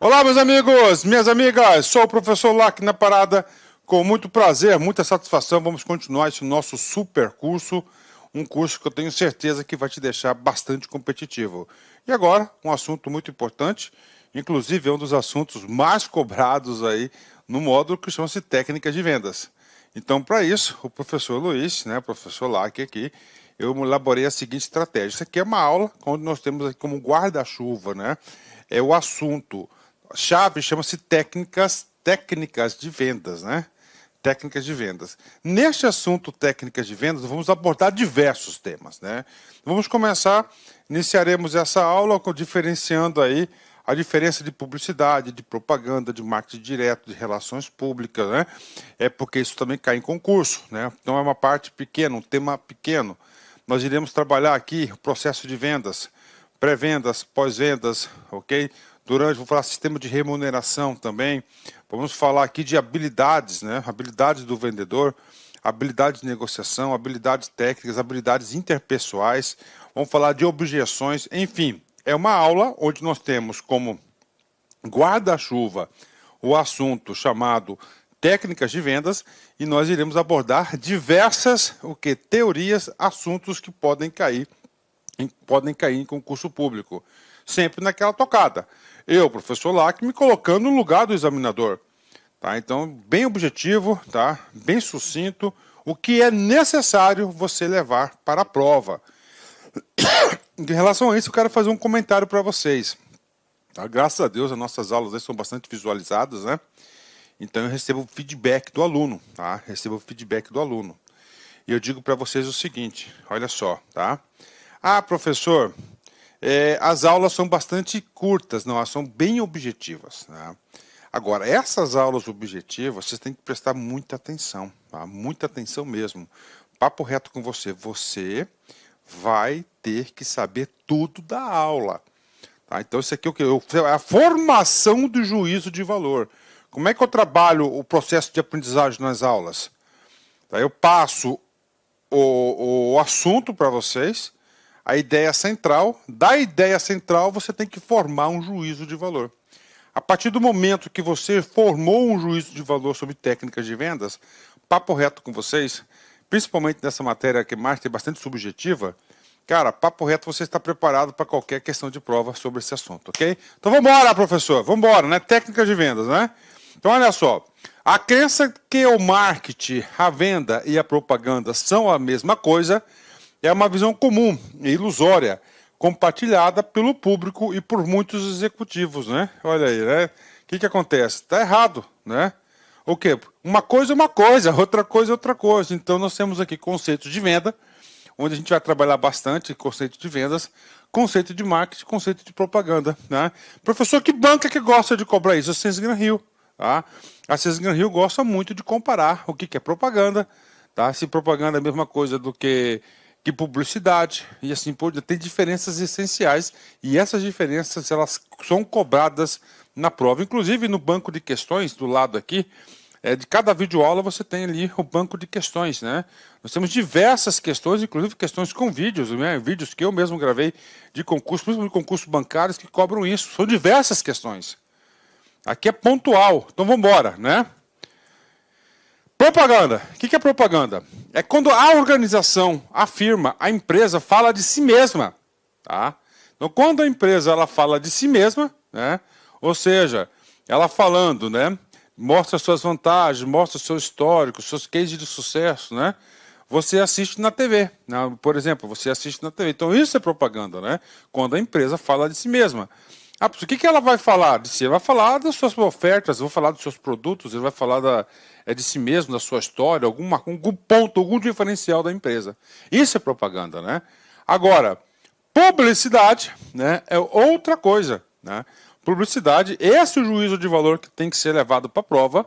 Olá, meus amigos, minhas amigas, sou o professor Lac na parada, com muito prazer, muita satisfação, vamos continuar esse nosso super curso, um curso que eu tenho certeza que vai te deixar bastante competitivo. E agora, um assunto muito importante, inclusive é um dos assuntos mais cobrados aí no módulo que chama-se técnicas de vendas. Então, para isso, o professor Luiz, né, o professor Lac aqui, eu elaborei a seguinte estratégia. Isso aqui é uma aula onde nós temos aqui como guarda-chuva, né, é o assunto. A chave chama-se técnicas de vendas, né? Técnicas de vendas. Neste assunto técnicas de vendas, vamos abordar diversos temas, né? Vamos começar, iniciaremos essa aula diferenciando aí a diferença de publicidade, de propaganda, de marketing direto, de relações públicas, né? É porque isso também cai em concurso, né? Então é uma parte pequena, um tema pequeno. Nós iremos trabalhar aqui o processo de vendas, pré-vendas, pós-vendas, ok? Vou falar sistema de remuneração também. Vamos falar aqui de habilidades, né? Habilidades do vendedor, habilidades de negociação, habilidades técnicas, habilidades interpessoais. Vamos falar de objeções, enfim. É uma aula onde nós temos como guarda-chuva o assunto chamado técnicas de vendas e nós iremos abordar diversas teorias, assuntos que podem cair em concurso público. Sempre naquela tocada. Eu, professor Lac, me colocando no lugar do examinador. Tá? Então, bem objetivo, tá? Bem sucinto, o que é necessário você levar para a prova. Em relação a isso, eu quero fazer um comentário para vocês. Tá? Graças a Deus, as nossas aulas são bastante visualizadas, né? Então, eu recebo feedback do aluno, tá? Recebo feedback do aluno. E eu digo para vocês o seguinte, olha só, tá? Ah, professor, as aulas são bastante curtas, não, elas são bem objetivas, né? Agora, essas aulas objetivas, vocês têm que prestar muita atenção, tá? Muita atenção mesmo. Papo reto com você, você vai ter que saber tudo da aula. Tá? Então, isso aqui é o que? É a formação do juízo de valor. Como é que eu trabalho o processo de aprendizagem nas aulas? Tá? Eu passo o assunto para vocês, a ideia central. Da ideia central, você tem que formar um juízo de valor. A partir do momento que você formou um juízo de valor sobre técnicas de vendas, papo reto com vocês, principalmente nessa matéria que mais tem bastante subjetiva, cara, papo reto, você está preparado para qualquer questão de prova sobre esse assunto, ok? Então vamos embora, professor, vamos embora, né? Técnicas de vendas, né? Então olha só, a crença que o marketing, a venda e a propaganda são a mesma coisa é uma visão comum e ilusória, compartilhada pelo público e por muitos executivos, né? Olha aí, né? O que acontece? Está errado, né? O quê? Uma coisa é uma coisa, outra coisa é outra coisa. Então nós temos aqui conceitos de venda, onde a gente vai trabalhar bastante conceito de vendas, conceito de marketing, conceito de propaganda, né? Professor, que banca que gosta de cobrar isso? A Sens Gran Rio, tá? A Sens Gran Rio gosta muito de comparar o que é propaganda, tá? Se propaganda é a mesma coisa do que publicidade e assim por diante. Tem diferenças essenciais e essas diferenças elas são cobradas na prova. Inclusive no banco de questões do lado aqui, de cada videoaula você tem ali o banco de questões, né? Nós temos diversas questões, inclusive questões com vídeos, né? Vídeos que eu mesmo gravei de concurso, principalmente concursos bancários que cobram isso. São diversas questões. Aqui é pontual. Então vamos embora, né? Propaganda. O que é propaganda? É quando a organização, a firma, a empresa fala de si mesma. Tá? Então, quando a empresa ela fala de si mesma, né? Ou seja, ela falando, né? Mostra suas vantagens, mostra seu histórico, seus cases de sucesso, né? Você assiste na TV, né? Por exemplo, você assiste na TV. Então, isso é propaganda, né? Quando a empresa fala de si mesma. Ah, o que ela vai falar de si? Ela vai falar das suas ofertas, vai falar dos seus produtos, ele vai falar de si mesmo, da sua história, algum ponto, algum diferencial da empresa. Isso é propaganda, né? Agora, publicidade, né, é outra coisa, né? Publicidade, esse é o juízo de valor que tem que ser levado para a prova.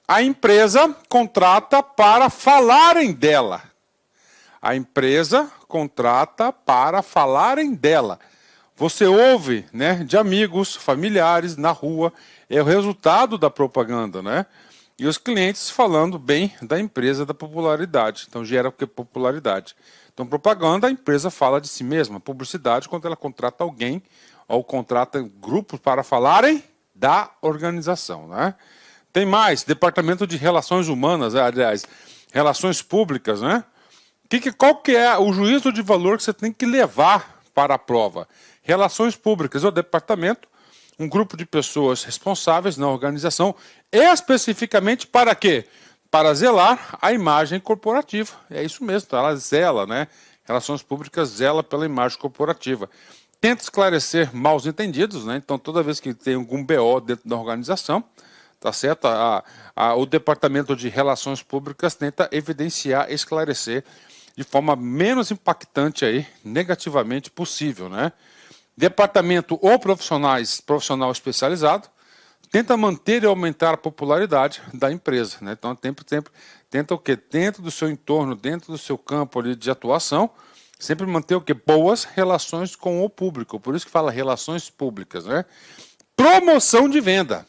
A empresa contrata para falarem dela. A empresa contrata para falarem dela. Você ouve, né, de amigos, familiares na rua, é o resultado da propaganda, né? E os clientes falando bem da empresa, da popularidade. Então gera popularidade. Então propaganda, a empresa fala de si mesma. Publicidade, quando ela contrata alguém ou contrata grupos para falarem da organização, né? Tem mais, departamento de relações humanas, aliás, relações públicas, né? Qual que é o juízo de valor que você tem que levar para a prova? Relações públicas é o departamento, um grupo de pessoas responsáveis na organização, especificamente para quê? Para zelar a imagem corporativa. É isso mesmo, ela zela, né? Relações públicas zela pela imagem corporativa. Tenta esclarecer maus entendidos, né? Então, toda vez que tem algum BO dentro da organização, tá certo? O Departamento de Relações Públicas tenta evidenciar, esclarecer de forma menos impactante aí, negativamente possível, né? Departamento ou profissional especializado, tenta manter e aumentar a popularidade da empresa, né? Então, tenta o quê? Dentro do seu entorno, dentro do seu campo ali de atuação, sempre manter o quê? Boas relações com o público, por isso que fala relações públicas, né? Promoção de venda.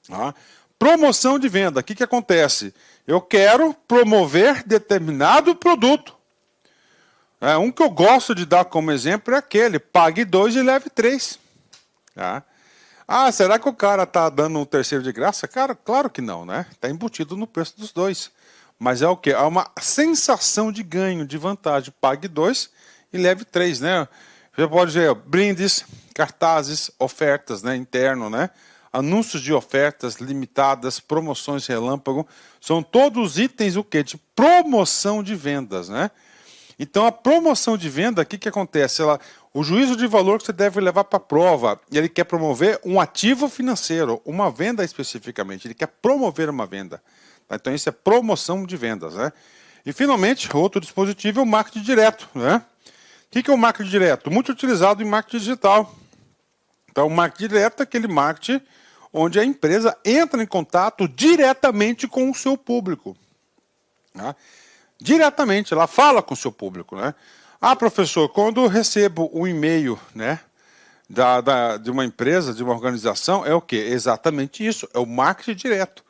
Tá? Promoção de venda, o que acontece? Eu quero promover determinado produto. Um que eu gosto de dar como exemplo é aquele, pague 2 e leve 3. Tá? Será que o cara está dando um terceiro de graça? Cara, claro que não, né? Está embutido no preço dos dois. Mas é o quê? É uma sensação de ganho, de vantagem. Pague 2 e leve 3, né? Você pode ver brindes, cartazes, ofertas, né? Interno, né? Anúncios de ofertas limitadas, promoções relâmpago. São todos itens o quê? De promoção de vendas, né? Então, a promoção de venda, o que acontece? O juízo de valor que você deve levar para a prova, ele quer promover um ativo financeiro, uma venda especificamente, ele quer promover uma venda. Tá? Então, isso é promoção de vendas, né? E, finalmente, outro dispositivo é o marketing direto, né? O que é o marketing direto? Muito utilizado em marketing digital. Então, o marketing direto é aquele marketing onde a empresa entra em contato diretamente com o seu público. Tá? Diretamente, ela fala com o seu público, né? Professor, quando eu recebo um e-mail, né, de uma empresa, de uma organização, é o quê? Exatamente isso, é o marketing direto.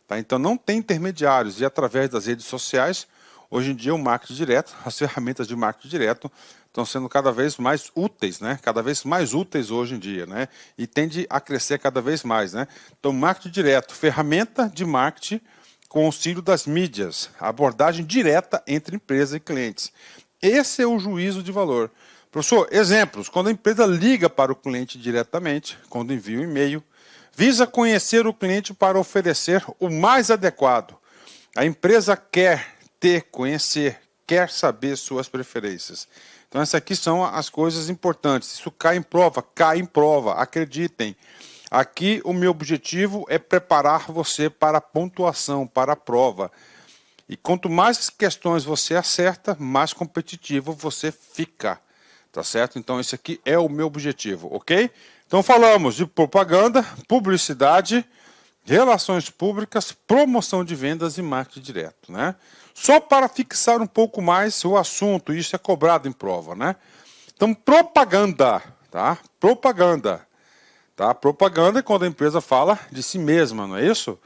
Tá? Então, não tem intermediários, e através das redes sociais, hoje em dia, o marketing direto, as ferramentas de marketing direto estão sendo cada vez mais úteis, né? Cada vez mais úteis hoje em dia, né? E tende a crescer cada vez mais, né? Então, marketing direto, ferramenta de marketing com auxílio das mídias, abordagem direta entre empresa e clientes. Esse é o juízo de valor. Professor, exemplos, quando a empresa liga para o cliente diretamente, quando envia um e-mail, visa conhecer o cliente para oferecer o mais adequado. A empresa quer conhecer, quer saber suas preferências. Então, essas aqui são as coisas importantes. Isso cai em prova, acreditem. Aqui o meu objetivo é preparar você para a pontuação, para a prova. E quanto mais questões você acerta, mais competitivo você fica. Tá certo? Então esse aqui é o meu objetivo, ok? Então falamos de propaganda, publicidade, relações públicas, promoção de vendas e marketing direto, né? Só para fixar um pouco mais o assunto, isso é cobrado em prova, né? Então propaganda, tá? Propaganda. Tá? Propaganda é quando a empresa fala de si mesma, não é isso?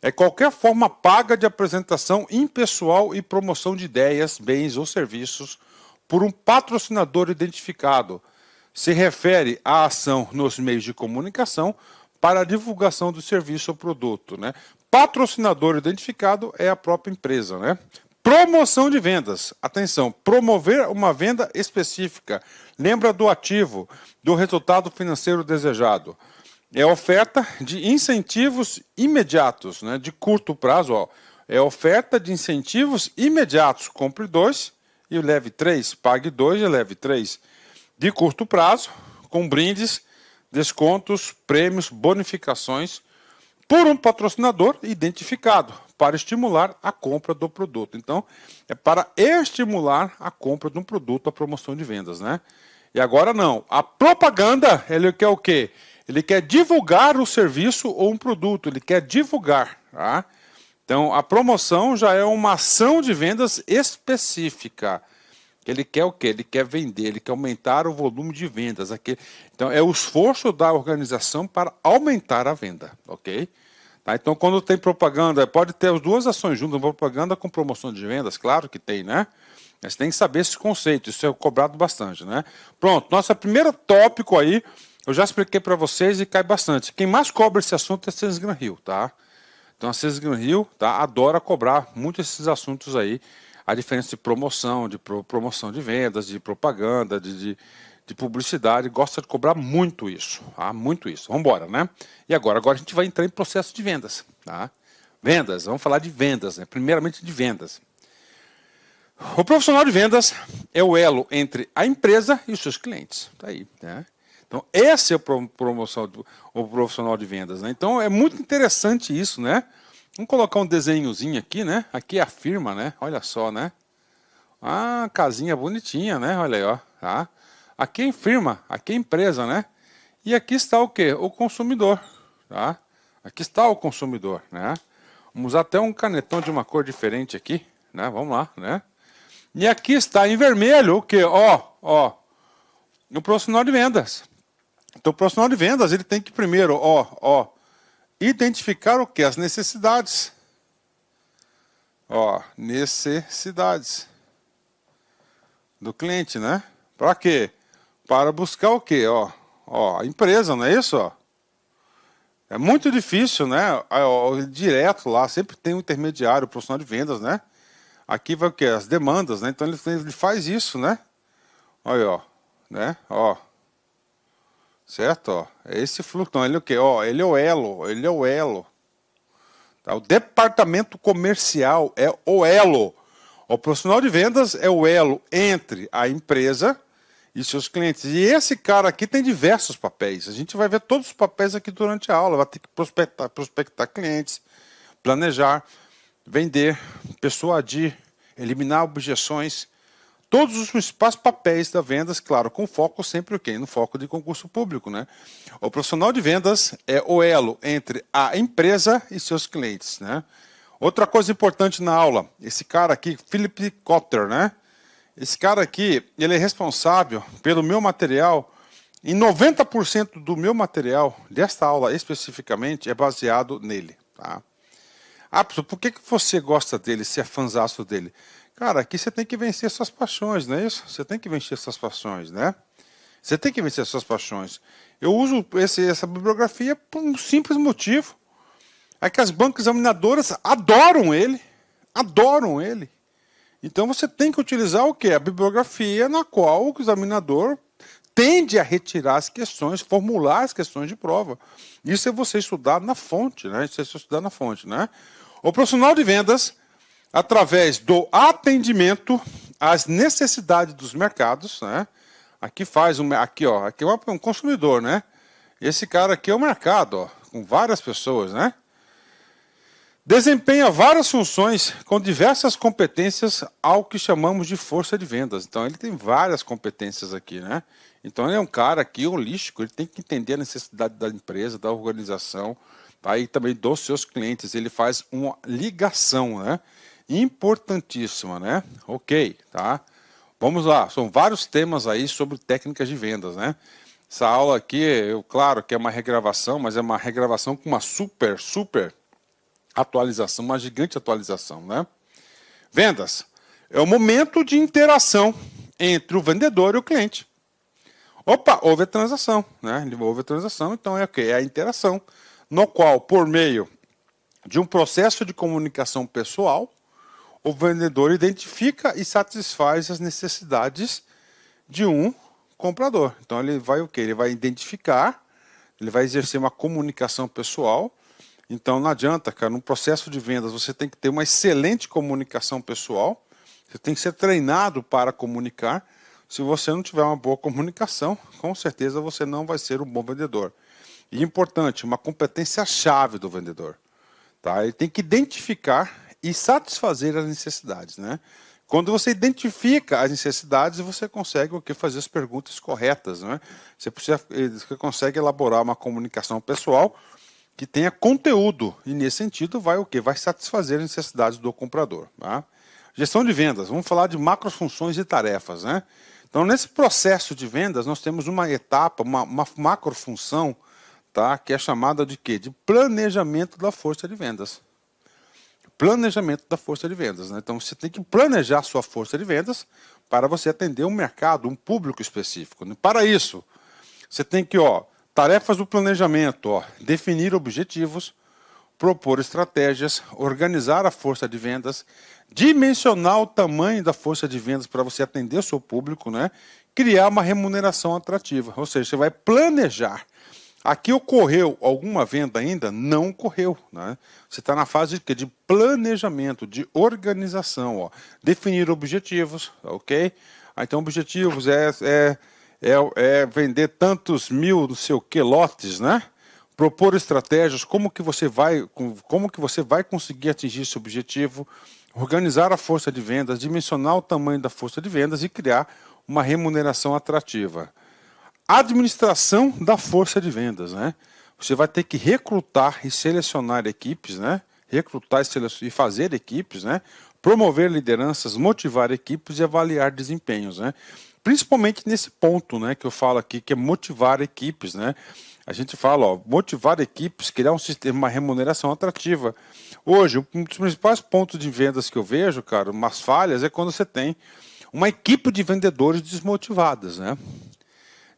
É qualquer forma paga de apresentação impessoal e promoção de ideias, bens ou serviços por um patrocinador identificado. Se refere à ação nos meios de comunicação para a divulgação do serviço ou produto, né? Patrocinador identificado é a própria empresa, né? Promoção de vendas. Atenção, promover uma venda específica. Lembra do ativo, do resultado financeiro desejado. É oferta de incentivos imediatos, né, de curto prazo. Ó. É oferta de incentivos imediatos. Compre 2 e leve 3. Pague 2 e leve 3. De curto prazo, com brindes, descontos, prêmios, bonificações, por um patrocinador identificado, para estimular a compra do produto. Então, é para estimular a compra de um produto, a promoção de vendas, né? E agora não. A propaganda, ele quer o quê? Ele quer divulgar o serviço ou um produto, ele quer divulgar. Tá? Então, a promoção já é uma ação de vendas específica. Ele quer o quê? Ele quer vender, ele quer aumentar o volume de vendas. Então, é o esforço da organização para aumentar a venda, ok? Tá? Então, quando tem propaganda, pode ter as duas ações juntas, propaganda com promoção de vendas, claro que tem, né? Mas tem que saber esse conceito, isso é cobrado bastante, né? Pronto, nosso primeiro tópico aí, eu já expliquei para vocês e cai bastante. Quem mais cobra esse assunto é a Sales Gran Rio, tá? Então a Sales Gran Rio, tá, adora cobrar muito esses assuntos aí. A diferença de promoção, promoção de vendas, de propaganda, de publicidade, gosta de cobrar muito isso, tá? Muito isso. Vamos embora, né? E agora a gente vai entrar em processo de vendas, tá? Vendas, vamos falar de vendas, né? Primeiramente de vendas. O profissional de vendas é o elo entre a empresa e os seus clientes. Tá aí, né? Então, esse é o profissional de vendas, né? Então, é muito interessante isso, né? Vamos colocar um desenhozinho aqui, né? Aqui é a firma, né? Olha só, né? Ah, casinha bonitinha, né? Olha aí, ó. Tá? Aqui é a firma, aqui é a empresa, né? E aqui está o quê? O consumidor, tá? Aqui está o consumidor, né? Vamos usar até um canetão de uma cor diferente aqui, né? Vamos lá, né? E aqui está em vermelho o quê? Ó, o profissional de vendas. Então, o profissional de vendas, ele tem que primeiro, identificar o quê? As necessidades. Ó, necessidades do cliente, né? Para quê? Para buscar o quê? Ó, a empresa, não é isso? Ó? É muito difícil, né? Direto lá, sempre tem um intermediário, o profissional de vendas, né? Aqui vai o quê? As demandas, né? Então ele faz isso, né? Olha, ó, né? Ó. Certo? Ó. É esse fluxo. Então, ele é o quê? Ó, ele é o elo. Tá? O departamento comercial é o elo. O profissional de vendas é o elo entre a empresa e seus clientes. E esse cara aqui tem diversos papéis. A gente vai ver todos os papéis aqui durante a aula. Vai ter que prospectar clientes, planejar, vender, persuadir, eliminar objeções. Todos os principais papéis da vendas, claro, com foco sempre o quê? No foco de concurso público, né? O profissional de vendas é o elo entre a empresa e seus clientes, né? Outra coisa importante na aula, esse cara aqui, Philip Kotler, né? Esse cara aqui, ele é responsável pelo meu material. Em 90% do meu material, desta aula especificamente, é baseado nele, tá? Ah, professor, por que você gosta dele, se é fãzaço dele? Cara, aqui você tem que vencer suas paixões, não é isso? Você tem que vencer suas paixões, né? Você tem que vencer suas paixões. Eu uso essa bibliografia por um simples motivo. É que as bancas examinadoras adoram ele. Adoram ele. Então você tem que utilizar o quê? A bibliografia na qual o examinador tende a retirar as questões, formular as questões de prova. Isso é você estudar na fonte, né? Isso é você estudar na fonte, né? O profissional de vendas, através do atendimento às necessidades dos mercados, né? Aqui aqui é um consumidor, né? Esse cara aqui é o mercado, ó, com várias pessoas, né? Desempenha várias funções com diversas competências ao que chamamos de força de vendas. Então ele tem várias competências aqui, né? Então ele é um cara aqui holístico, ele tem que entender a necessidade da empresa, da organização, tá? E também dos seus clientes. Ele faz uma ligação, né? Importantíssima, né? Ok, tá? Vamos lá, são vários temas aí sobre técnicas de vendas, né? Essa aula aqui, claro que é uma regravação, mas é uma regravação com uma super atualização, uma gigante atualização, né? Vendas é o momento de interação entre o vendedor e o cliente. Opa, houve a transação, né? Houve a transação, então é o quê? É a interação, no qual, por meio de um processo de comunicação pessoal, o vendedor identifica e satisfaz as necessidades de um comprador. Então ele vai o quê? Ele vai identificar, ele vai exercer uma comunicação pessoal. Então não adianta, cara, no processo de vendas você tem que ter uma excelente comunicação pessoal, você tem que ser treinado para comunicar. Se você não tiver uma boa comunicação, com certeza você não vai ser um bom vendedor. E importante, uma competência-chave do vendedor. Tá? Ele tem que identificar e satisfazer as necessidades, né? Quando você identifica as necessidades, você consegue o que? Fazer as perguntas corretas, né? Você consegue elaborar uma comunicação pessoal que tenha conteúdo, e nesse sentido vai o quê? Vai satisfazer as necessidades do comprador. Tá? Gestão de vendas, vamos falar de macrofunções e tarefas, né? Então, nesse processo de vendas, nós temos uma etapa, uma macrofunção, tá? Que é chamada de quê? De planejamento da força de vendas. Planejamento da força de vendas, né? Então, você tem que planejar sua força de vendas para você atender um mercado, um público específico. Para isso, você tem que Tarefas do planejamento, ó, definir objetivos, propor estratégias, organizar a força de vendas, dimensionar o tamanho da força de vendas para você atender o seu público, né? Criar uma remuneração atrativa, ou seja, você vai planejar. Aqui ocorreu alguma venda ainda? Não ocorreu, né? Você está na fase de quê? De planejamento, de organização, ó. Definir objetivos, ok? Então, objetivos é vender tantos mil, não sei o que, lotes, né? Propor estratégias, como que você vai conseguir atingir esse objetivo, organizar a força de vendas, dimensionar o tamanho da força de vendas e criar uma remuneração atrativa. Administração da força de vendas, né? Você vai ter que recrutar e selecionar equipes, né? Recrutar e fazer equipes, né? Promover lideranças, motivar equipes e avaliar desempenhos, né? Principalmente nesse ponto, né, que eu falo aqui, que é motivar equipes, né? A gente fala, ó, motivar equipes, criar um sistema, uma remuneração atrativa. Hoje, um dos principais pontos de vendas que eu vejo, cara, umas falhas, é quando você tem uma equipe de vendedores desmotivadas, né?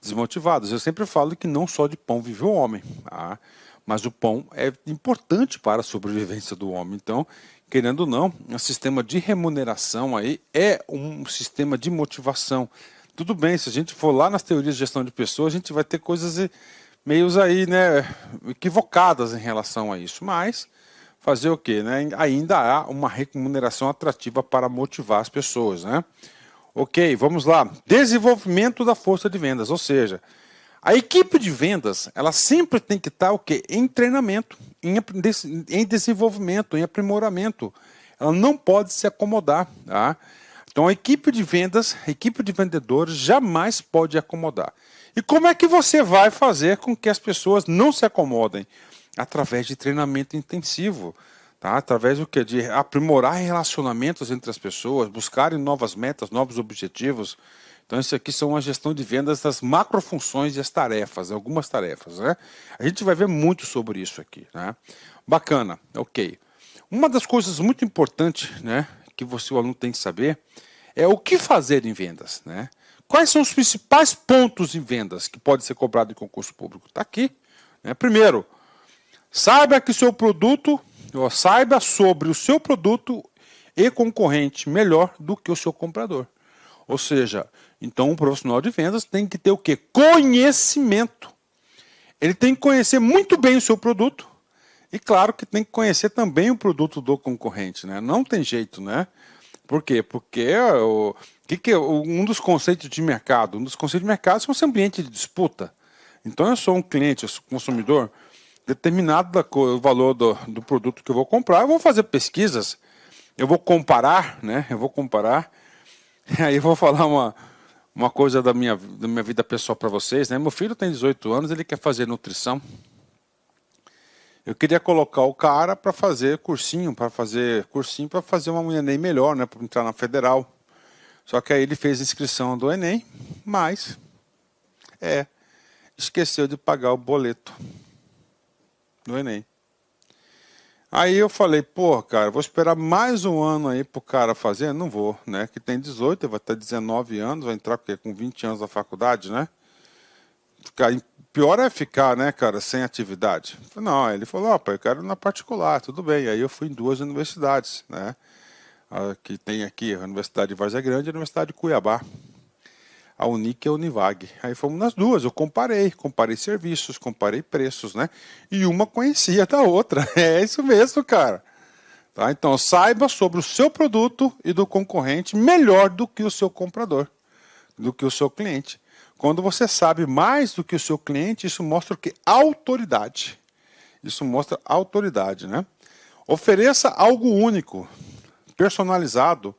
Desmotivados. Eu sempre falo que não só de pão vive o homem, tá? Mas o pão é importante para a sobrevivência do homem. Então, querendo ou não, um sistema de remuneração aí é um sistema de motivação. Tudo bem, se a gente for lá nas teorias de gestão de pessoas, a gente vai ter coisas meio aí, né, equivocadas em relação a isso. Mas fazer o quê, né? Ainda há uma remuneração atrativa para motivar as pessoas, né? Ok, vamos lá. Desenvolvimento da força de vendas, ou seja, a equipe de vendas, ela sempre tem que estar o quê? Em treinamento, em desenvolvimento, em aprimoramento. Ela não pode se acomodar, tá? Então a equipe de vendas, a equipe de vendedores jamais pode acomodar. E como é que você vai fazer com que as pessoas não se acomodem? Através de treinamento intensivo. Tá? Através do que? De aprimorar relacionamentos entre as pessoas, buscarem novas metas, novos objetivos. Então, isso aqui são a gestão de vendas das macrofunções e as tarefas, algumas tarefas, né? A gente vai ver muito sobre isso aqui, né? Bacana, ok. Uma das coisas muito importantes, né, que o aluno tem que saber é o que fazer em vendas, né? Quais são os principais pontos em vendas que pode ser cobrado em concurso público? Está aqui, né? Primeiro, saiba sobre o seu produto e concorrente melhor do que o seu comprador. Ou seja, então um profissional de vendas tem que ter o quê? Conhecimento. Ele tem que conhecer muito bem o seu produto e, claro, que tem que conhecer também o produto do concorrente, né? Não tem jeito, né? Por quê? Porque um dos conceitos de mercado? Um dos conceitos de mercado é esse ambiente de disputa. Então, eu sou um cliente, eu sou consumidor, determinado o valor do produto que eu vou comprar, eu vou fazer pesquisas, eu vou comparar, né? Eu vou comparar. Aí eu vou falar uma coisa da minha vida pessoal para vocês, né? Meu filho tem 18 anos, ele quer fazer nutrição. Eu queria colocar o cara para fazer cursinho para fazer uma Enem melhor, né? Para entrar na federal. Só que aí ele fez a inscrição do Enem, mas esqueceu de pagar o boleto do Enem. Aí eu falei, pô, cara, vou esperar mais um ano aí pro cara fazer? Não vou, né? Que tem 18, vai ter 19 anos, vai entrar com 20 anos na faculdade, né? Pior é ficar, né, cara, sem atividade. Não, ele falou, pai, eu quero ir na particular, tudo bem. Aí eu fui em 2 universidades, né? Que tem aqui, a Universidade de Várzea Grande e a Universidade de Cuiabá. A Unic e a Univag. Aí fomos nas duas, eu comparei serviços, comparei preços, né? E uma conhecia da outra. É isso mesmo, cara. Tá? Então, saiba sobre o seu produto e do concorrente melhor do que o seu comprador, do que o seu cliente. Quando você sabe mais do que o seu cliente, isso mostra o quê? Autoridade. Isso mostra autoridade, né? Ofereça algo único, personalizado,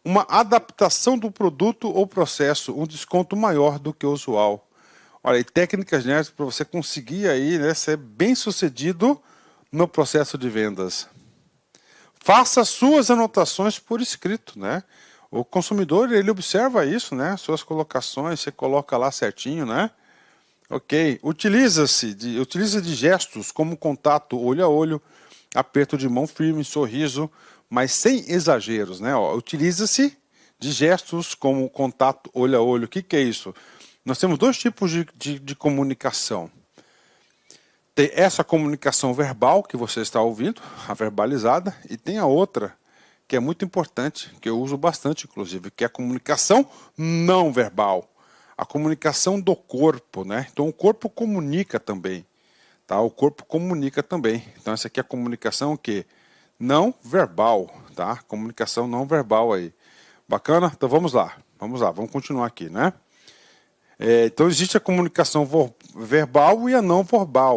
uma adaptação do produto ou processo, um desconto maior do que o usual. Olha, e técnicas, né, para você conseguir aí, né, ser bem sucedido no processo de vendas. Faça suas anotações por escrito, né? O consumidor, ele observa isso, né? Suas colocações, você coloca lá certinho, né? Ok. Utiliza de gestos como contato olho a olho, aperto de mão firme, sorriso, mas sem exageros, né? Utiliza-se de gestos como contato olho a olho. O que é isso? Nós temos 2 tipos de comunicação. Tem essa comunicação verbal que você está ouvindo, a verbalizada, e tem a outra, que é muito importante, que eu uso bastante, inclusive, que é a comunicação não verbal. A comunicação do corpo, né? Então o corpo comunica também, tá? O corpo comunica também. Então essa aqui é a comunicação o quê? Não verbal, tá? Comunicação não verbal aí. Bacana? Então vamos lá, vamos continuar aqui, né? Então existe a comunicação verbal e a não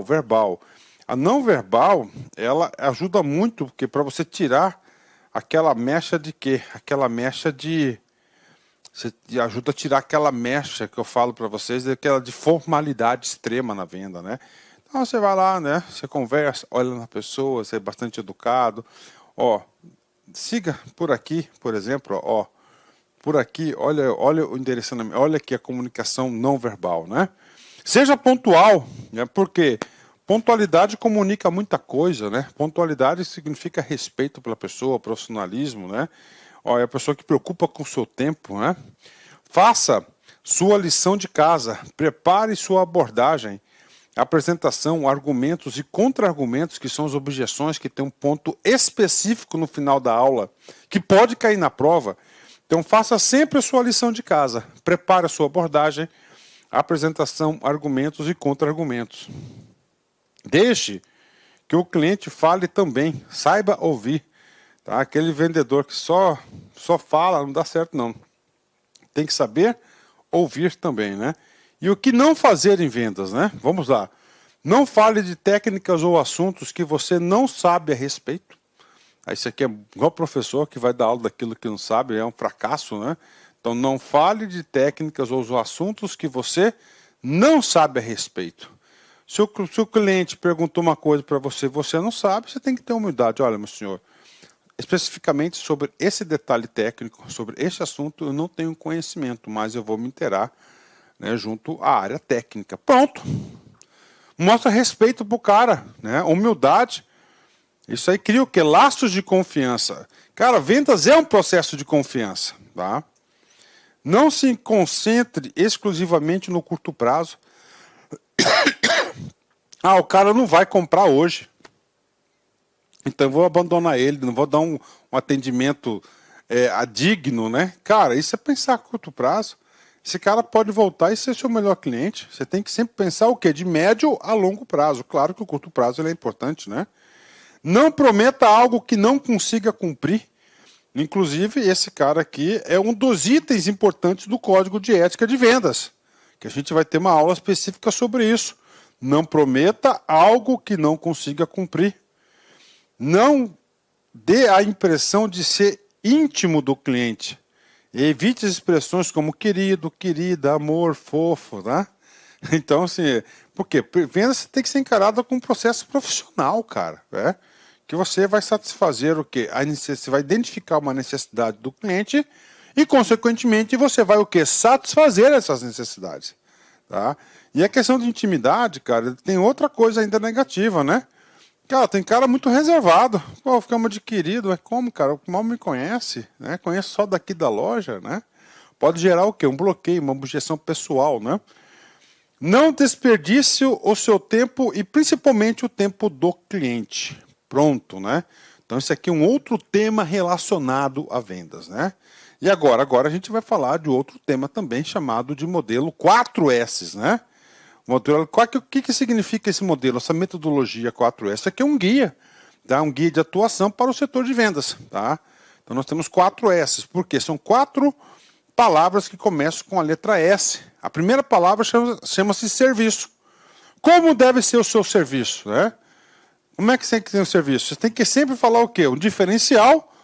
verbal. A não verbal, ela ajuda muito, porque para você tirar aquela mecha de quê? Aquela mecha de... Você ajuda a tirar aquela mecha que eu falo para vocês, aquela de formalidade extrema na venda, né? Então você vai lá, né? Você conversa, olha na pessoa, você é bastante educado. Ó, siga por aqui, por exemplo, ó. Por aqui, olha o endereçamento, olha aqui a comunicação não verbal, né? Seja pontual, né? Porque pontualidade comunica muita coisa, né? Pontualidade significa respeito pela pessoa, profissionalismo, né? Ó, é a pessoa que preocupa com o seu tempo, né? Faça sua lição de casa, prepare sua abordagem, apresentação, argumentos e contra-argumentos, que são as objeções que tem um ponto específico no final da aula, que pode cair na prova. Então faça sempre a sua lição de casa, prepare a sua abordagem, apresentação, argumentos e contra-argumentos. Deixe que o cliente fale também, saiba ouvir. Tá? Aquele vendedor que só fala, não dá certo não. Tem que saber ouvir também, né? E o que não fazer em vendas, né? Vamos lá. Não fale de técnicas ou assuntos que você não sabe a respeito. Isso aqui é igual professor que vai dar aula daquilo que não sabe, é um fracasso, né? Então não fale de técnicas ou assuntos que você não sabe a respeito. Se o cliente perguntou uma coisa para você, você não sabe, você tem que ter humildade. Olha, meu senhor, especificamente sobre esse detalhe técnico, sobre esse assunto, eu não tenho conhecimento, mas eu vou me inteirar, né, junto à área técnica. Pronto. Mostra respeito pro cara, né? Humildade. Isso aí cria o quê? Laços de confiança. Cara, vendas é um processo de confiança, tá? Não se concentre exclusivamente no curto prazo. O cara não vai comprar hoje. Então eu vou abandonar ele, não vou dar um atendimento digno, né? Cara, isso é pensar a curto prazo. Esse cara pode voltar e ser seu melhor cliente. Você tem que sempre pensar o quê? De médio a longo prazo. Claro que o curto prazo ele é importante, né? Não prometa algo que não consiga cumprir. Inclusive, esse cara aqui é um dos itens importantes do Código de Ética de Vendas, que a gente vai ter uma aula específica sobre isso. Não prometa algo que não consiga cumprir. Não dê a impressão de ser íntimo do cliente. Evite as expressões como querido, querida, amor, fofo, tá? Então, assim, por quê? Vendas tem que ser encarada como um processo profissional, cara, né? Que você vai satisfazer o quê? Você vai identificar uma necessidade do cliente e, consequentemente, você vai o quê? Satisfazer essas necessidades, tá? E a questão de intimidade, cara, tem outra coisa ainda negativa, né? Cara, tem cara muito reservado. Pô, ficamos de querido. Como, cara? Mal me conhece, né? Conhece só daqui da loja, né? Pode gerar o quê? Um bloqueio, uma objeção pessoal, né? Não desperdice o seu tempo e principalmente o tempo do cliente. Pronto, né? Então esse aqui é um outro tema relacionado a vendas, né? E agora a gente vai falar de outro tema também chamado de modelo 4S, né? O que significa esse modelo, essa metodologia 4S? Isso aqui é um guia, tá? Um guia de atuação para o setor de vendas, tá? Então nós temos 4S, porque são 4 palavras que começam com a letra S. A primeira palavra chama-se serviço. Como deve ser o seu serviço, né? Como é que você tem que ter um serviço? Você tem que sempre falar o quê? Um diferencial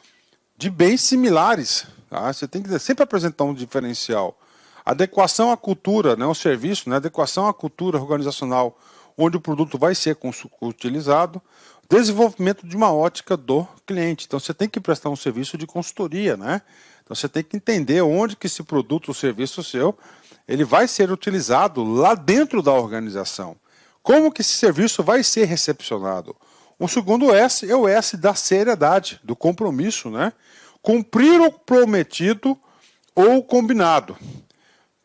de bens similares, tá? Você tem que sempre apresentar um diferencial. Adequação à cultura, né, o serviço, né, adequação à cultura organizacional, onde o produto vai ser utilizado, desenvolvimento de uma ótica do cliente. Então você tem que prestar um serviço de consultoria, né? Então você tem que entender onde que esse produto ou serviço seu, ele vai ser utilizado lá dentro da organização. Como que esse serviço vai ser recepcionado? O segundo S é o S da seriedade, do compromisso, né? Cumprir o prometido ou combinado.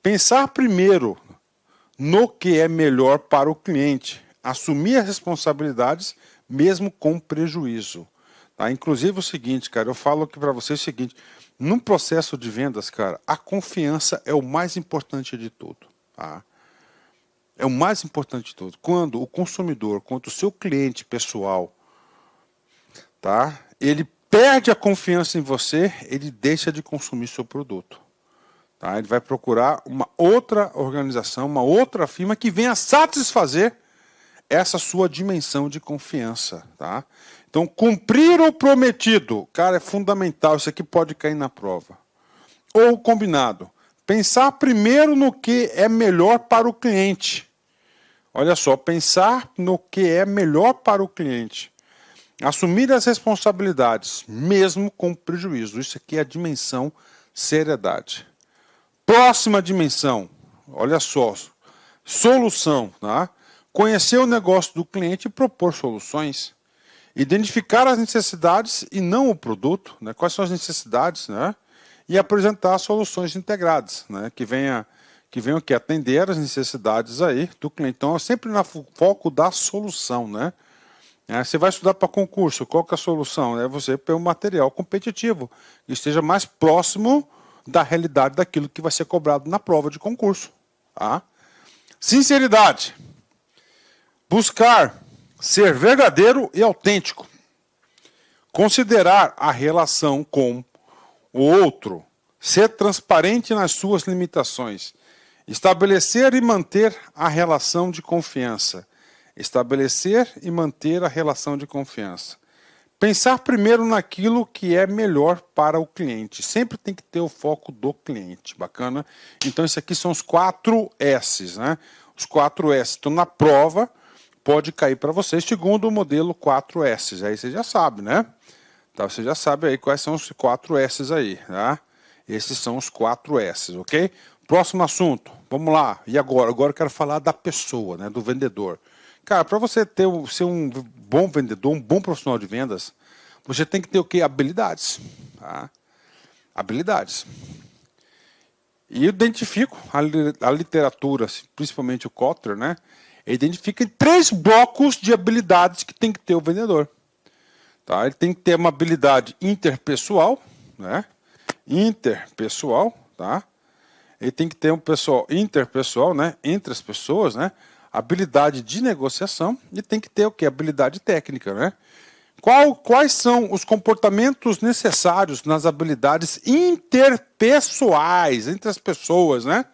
Pensar primeiro no que é melhor para o cliente, assumir as responsabilidades mesmo com prejuízo. Tá? Inclusive o seguinte, cara, eu falo aqui para vocês o seguinte, num processo de vendas, cara, a confiança é o mais importante de tudo. Tá? É o mais importante de tudo. Quando o consumidor, quando o seu cliente pessoal, tá, ele perde a confiança em você, ele deixa de consumir seu produto. Tá? Ele vai procurar uma outra organização, uma outra firma que venha satisfazer essa sua dimensão de confiança. Tá? Então, cumprir o prometido, cara, é fundamental. Isso aqui pode cair na prova. Ou combinado. Pensar primeiro no que é melhor para o cliente. Olha só, pensar no que é melhor para o cliente. Assumir as responsabilidades, mesmo com prejuízo. Isso aqui é a dimensão seriedade. Próxima dimensão, olha só, solução. Tá? Conhecer o negócio do cliente e propor soluções. Identificar as necessidades e não o produto. Né? Quais são as necessidades, né? E apresentar soluções integradas, né? que venham que atender as necessidades aí do cliente. Então, é sempre no foco da solução, né? Você vai estudar para concurso, qual que é a solução? É você ter um material competitivo, que esteja mais próximo da realidade daquilo que vai ser cobrado na prova de concurso. Tá? Sinceridade. Buscar ser verdadeiro e autêntico. Considerar a relação com o outro. Ser transparente nas suas limitações. Estabelecer e manter a relação de confiança. Estabelecer e manter a relação de confiança. Pensar primeiro naquilo que é melhor para o cliente. Sempre tem que ter o foco do cliente. Bacana? Então, isso aqui são os 4 S's, né? Os 4 S. Então, na prova, pode cair para vocês, segundo o modelo 4 S's. Aí você já sabe, né? Tá, você já sabe aí quais são os 4 S's aí, tá? Esses são os 4 S's, ok? Próximo assunto. Vamos lá. E agora? Agora eu quero falar da pessoa, né? Do vendedor. Cara, para você ser um bom vendedor, um bom profissional de vendas, você tem que ter o quê? Habilidades. Tá? Habilidades. E eu identifico a literatura, principalmente o Kotler, né? Ele identifica 3 blocos de habilidades que tem que ter o vendedor. Tá? Ele tem que ter uma habilidade interpessoal, né? Interpessoal, tá? Ele tem que ter um pessoal interpessoal, né? Entre as pessoas, né? Habilidade de negociação e tem que ter o quê? Habilidade técnica, né? Quais são os comportamentos necessários nas habilidades interpessoais entre as pessoas, né?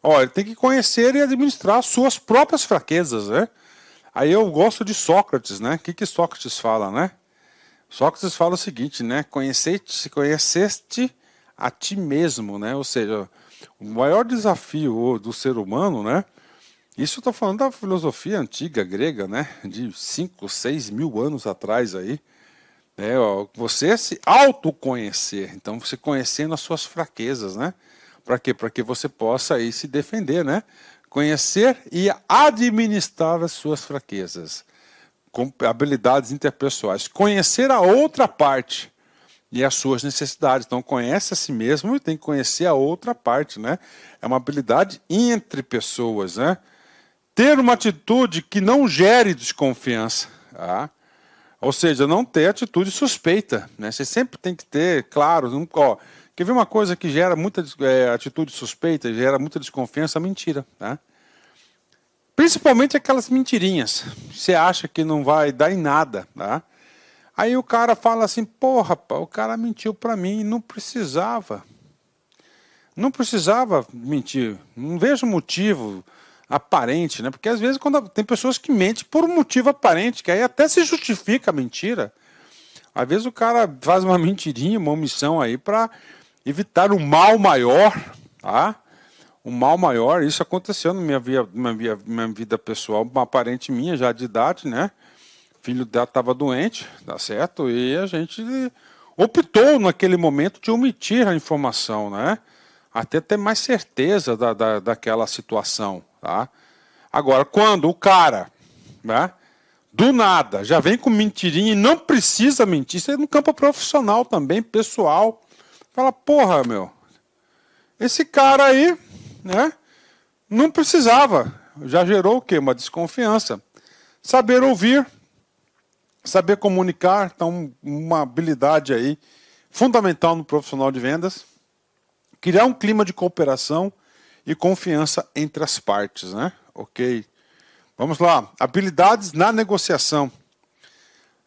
Olha, ele tem que conhecer e administrar suas próprias fraquezas, né? Aí eu gosto de Sócrates, né? O que Sócrates fala, né? Sócrates fala o seguinte, né? Conheceste a ti mesmo, né? Ou seja, o maior desafio do ser humano, né? Isso eu estou falando da filosofia antiga grega, né? De 5, 6 mil anos atrás aí. Você se autoconhecer. Então, você conhecendo as suas fraquezas, né? Para quê? Para que você possa aí se defender, né? Conhecer e administrar as suas fraquezas. Com habilidades interpessoais. Conhecer a outra parte e as suas necessidades. Então, conhece a si mesmo e tem que conhecer a outra parte, né? É uma habilidade entre pessoas, né? Ter uma atitude que não gere desconfiança. Tá? Ou seja, não ter atitude suspeita. Né? Você sempre tem que ter, claro, quer ver uma coisa que gera muita atitude suspeita, gera muita desconfiança? Mentira. Tá? Principalmente aquelas mentirinhas. Você acha que não vai dar em nada. Tá? Aí o cara fala assim, porra, o cara mentiu para mim e não precisava. Não precisava mentir. Não vejo motivo aparente, né? Porque às vezes tem pessoas que mentem por um motivo aparente, que aí até se justifica a mentira. Às vezes o cara faz uma mentirinha, uma omissão aí para evitar um mal maior, tá? Um mal maior, isso aconteceu na minha vida pessoal, uma parente minha já de idade, né? O filho dela estava doente, tá certo? E a gente optou naquele momento de omitir a informação, né? Até ter mais certeza daquela situação. Tá? Agora, quando o cara, né, do nada, já vem com mentirinha e não precisa mentir, isso é no campo profissional também, pessoal, fala, porra, meu, esse cara aí, né, não precisava, já gerou o quê? Uma desconfiança. Saber ouvir, saber comunicar, então uma habilidade aí fundamental no profissional de vendas. Criar um clima de cooperação e confiança entre as partes, né? Ok. Vamos lá. Habilidades na negociação.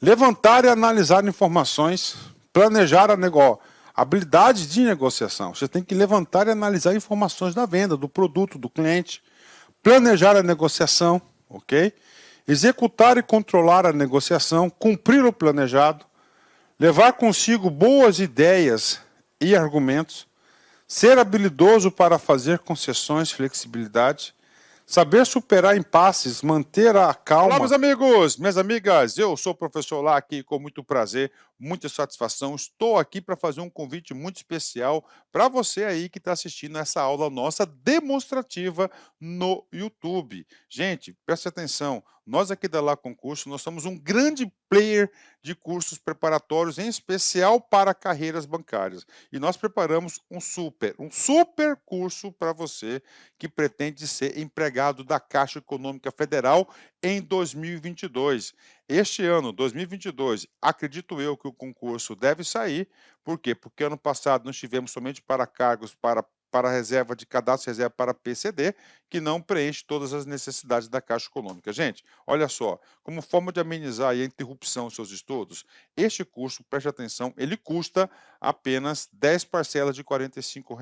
Levantar e analisar informações, planejar a negócio. Habilidades de negociação. Você tem que levantar e analisar informações da venda, do produto, do cliente. Planejar a negociação, ok? Executar e controlar a negociação, cumprir o planejado, levar consigo boas ideias e argumentos, ser habilidoso para fazer concessões, flexibilidade, saber superar impasses, manter a calma. Olá, meus amigos, minhas amigas, eu sou o professor Lac, com muito prazer, muita satisfação. Estou aqui para fazer um convite muito especial para você aí que está assistindo essa aula nossa demonstrativa no YouTube. Gente, preste atenção, nós aqui da Lá Concurso, nós somos um grande player de cursos preparatórios, em especial para carreiras bancárias. E nós preparamos um super curso para você que pretende ser empregado da Caixa Econômica Federal em 2022. Este ano, 2022, acredito eu que o concurso deve sair. Por quê? Porque ano passado nós tivemos somente para cargos para reserva de cadastro reserva para PCD, que não preenche todas as necessidades da Caixa Econômica. Gente, olha só, como forma de amenizar a interrupção dos seus estudos, este curso, preste atenção, ele custa apenas 10 parcelas de R$ 45,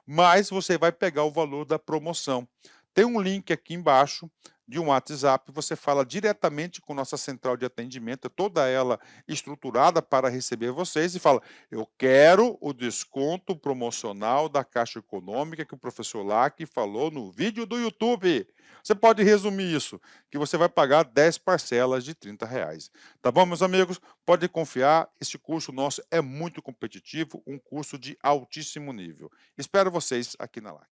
mas você vai pegar o valor da promoção. Tem um link aqui embaixo de um WhatsApp, você fala diretamente com nossa central de atendimento, toda ela estruturada para receber vocês, e fala: eu quero o desconto promocional da Caixa Econômica que o professor Lac falou no vídeo do YouTube. Você pode resumir isso, que você vai pagar 10 parcelas de R$ 30. Tá bom, meus amigos? Pode confiar, este curso nosso é muito competitivo, um curso de altíssimo nível. Espero vocês aqui na live.